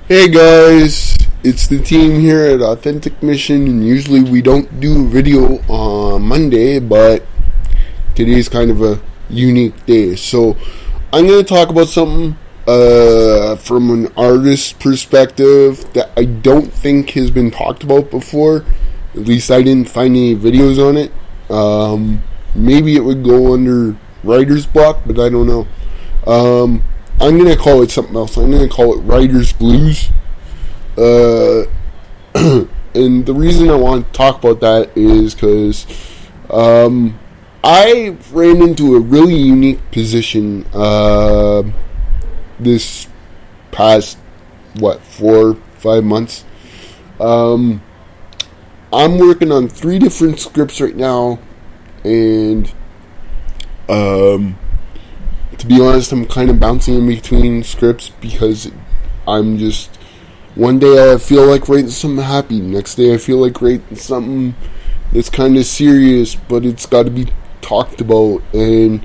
Hey guys, it's the team here at Authentic Mission, and usually we don't do video on Monday, but today's kind of a unique day. So I'm going to talk about something from an artist's perspective that I don't think has been talked about before. At least I didn't find any videos on it. Maybe it would go under writer's block, but I don't know. I'm going to call it something else. I'm going to call it writer's blues. And the reason I want to talk about that is because I ran into a really unique position this past, 4-5 months. I'm working on 3 different scripts right now, and to be honest, I'm kind of bouncing in between scripts because I'm just, one day I feel like writing something happy, next day I feel like writing something that's kind of serious, but it's got to be talked about. And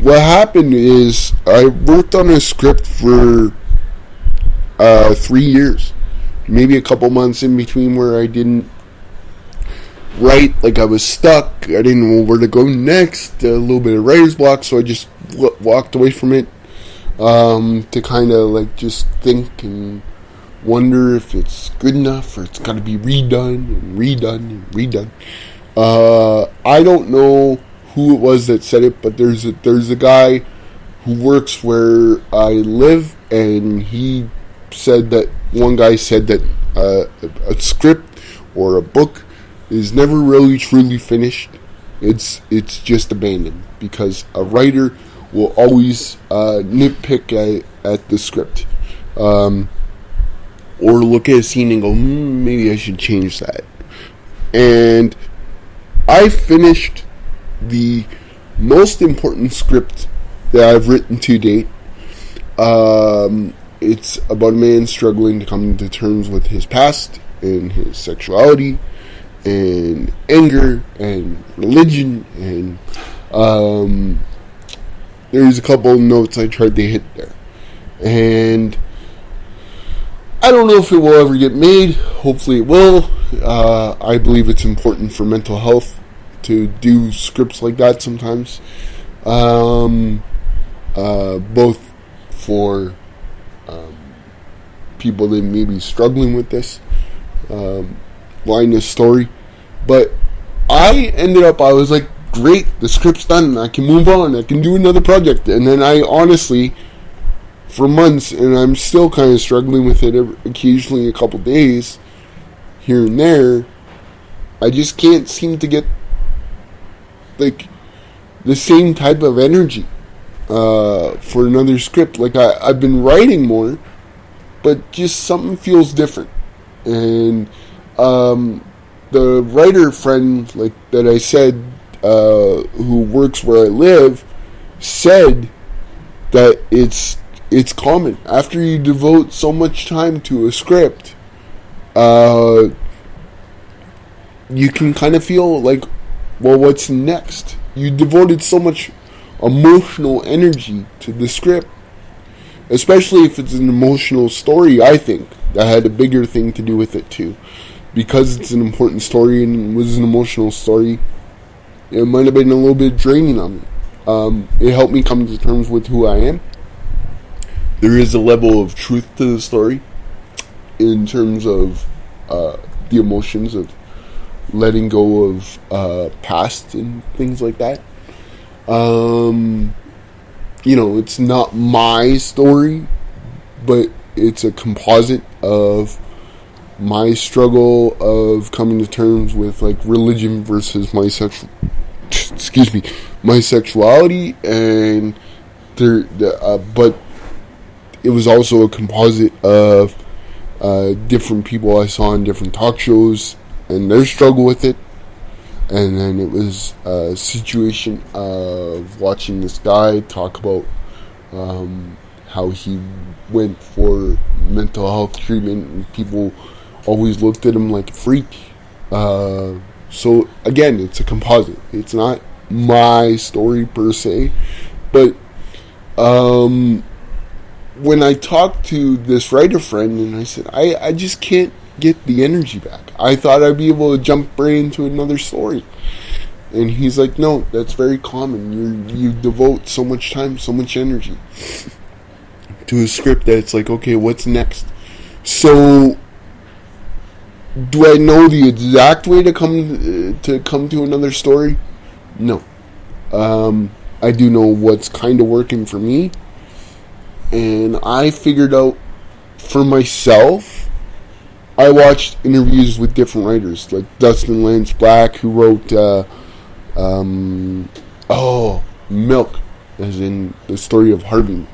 what happened is I worked on a script for 3 years, maybe a couple months in between where I didn't write, like I was stuck. I didn't know where to go next. A little bit of writer's block, so I just walked away from it to kind of like just think and wonder if it's good enough or it's got to be redone and redone and redone. I don't know who it was that said it, but there's a guy who works where I live, and he said that one guy said that a script or a book is never really truly finished. It's just abandoned because a writer will always nitpick at the script, or look at a scene and go, maybe I should change that. And I finished the most important script that I've written to date. It's about a man struggling to come to terms with his past and his sexuality and anger and religion, and there's a couple of notes I tried to hit there, and I don't know if it will ever get made. Hopefully it will. I believe it's important for mental health to do scripts like that sometimes, both for people that may be struggling with this blindness story. But I was like, great, the script's done, I can move on, I can do another project. And then I honestly, for months, and I'm still kind of struggling with it occasionally, a couple days here and there, I just can't seem to get like the same type of energy for another script. Like I've been writing more, but just something feels different. And the writer friend, like that I said, who works where I live, said that it's common after you devote so much time to a script, you can kind of feel like, well, what's next? You devoted so much emotional energy to the script, especially if it's an emotional story. I think that had a bigger thing to do with it too, because it's an important story and it was an emotional story. It might have been a little bit draining on me. It helped me come to terms with who I am. There is a level of truth to the story in terms of the emotions of letting go of past and things like that. It's not my story, but it's a composite of my struggle of coming to terms with like religion versus my sexuality, and but it was also a composite of different people I saw in different talk shows and their struggle with it. And then it was a situation of watching this guy talk about how he went for mental health treatment and people always looked at him like a freak. So again, it's a composite. It's not my story per se, but when I talked to this writer friend, and I said, I just can't get the energy back. I thought I'd be able to jump right into another story. And he's like, no, that's very common. You devote so much time, so much energy to a script that it's like, okay, what's next? So, do I know the exact way to come to another story? No. I do know what's kind of working for me. And I figured out for myself, I watched interviews with different writers, like Dustin Lance Black, who wrote, Milk, as in the story of Harvey.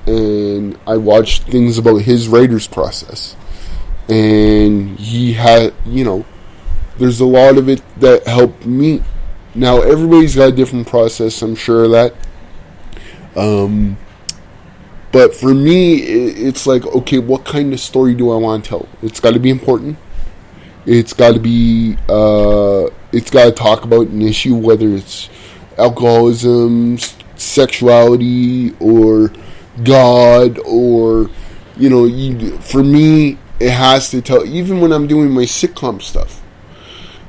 And I watched things about his writer's process. And he had, there's a lot of it that helped me. Now, everybody's got a different process, I'm sure of that. But for me, it's like, okay, what kind of story do I want to tell? It's got to be important. It's got to be, it's got to talk about an issue, whether it's alcoholism, sexuality, or God, or, for me, it has to tell, even when I'm doing my sitcom stuff,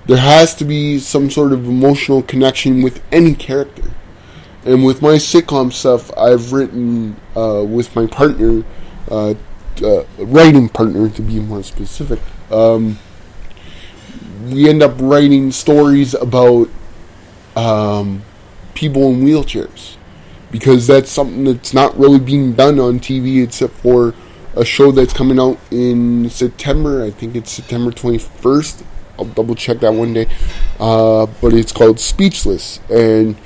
there has to be some sort of emotional connection with any character. And with my sitcom stuff, I've written with my partner, writing partner to be more specific. We end up writing stories about people in wheelchairs, because that's something that's not really being done on TV except for a show that's coming out in September. I think it's September 21st. I'll double check that one day. But it's called Speechless. And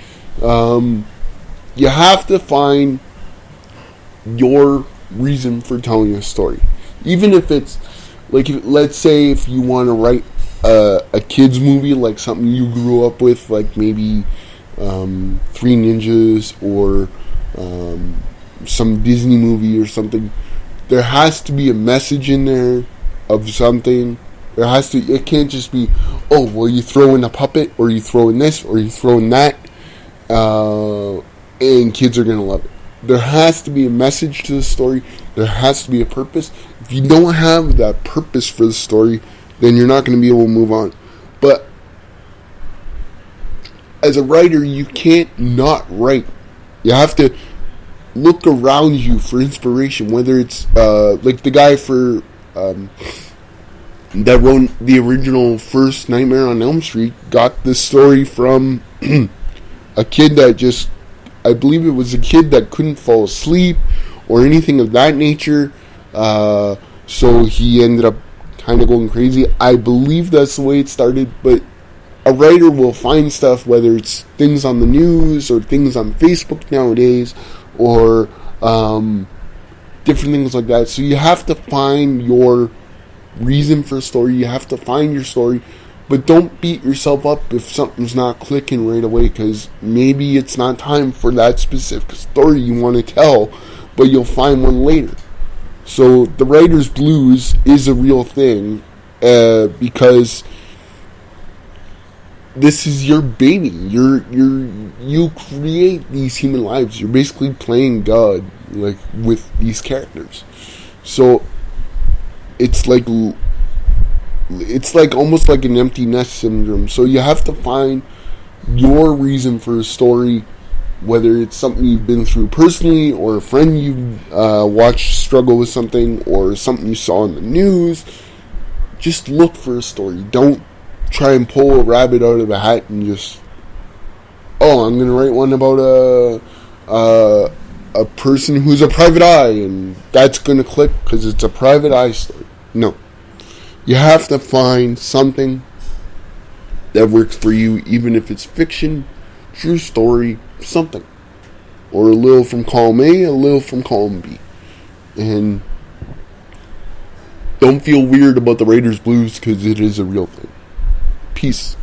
you have to find your reason for telling a story. Even if it's, like, let's say if you want to write a kid's movie, like something you grew up with, like maybe Three Ninjas or some Disney movie or something, there has to be a message in there of something. It can't just be, oh, well, you throw in a puppet, or you throw in this, or you throw in that, and kids are going to love it. There has to be a message to the story. There has to be a purpose. If you don't have that purpose for the story, then you're not going to be able to move on. But as a writer, you can't not write. You have to look around you for inspiration, whether it's like the guy for that wrote the original first Nightmare on Elm Street got this story from a kid that just, I believe it was a kid that couldn't fall asleep or anything of that nature, so he ended up kind of going crazy. I believe that's the way it started, but a writer will find stuff, whether it's things on the news or things on Facebook nowadays, or different things like that. So you have to find your reason for a story. You have to find your story, but don't beat yourself up if something's not clicking right away, because maybe it's not time for that specific story you want to tell, but you'll find one later. So the writer's blues is a real thing, because this is your baby. You create these human lives. You're basically playing God, like, with these characters. So it's like almost like an empty nest syndrome. So you have to find your reason for a story, whether it's something you've been through personally, or a friend you watched struggle with something, or something you saw in the news. Just look for a story. Don't try and pull a rabbit out of a hat and just, I'm going to write one about a person who's a private eye, and that's going to click because it's a private eye story. No. You have to find something that works for you, even if it's fiction, true story, something. Or a little from column A, a little from column B. And don't feel weird about the writer's blues, because it is a real thing. Peace.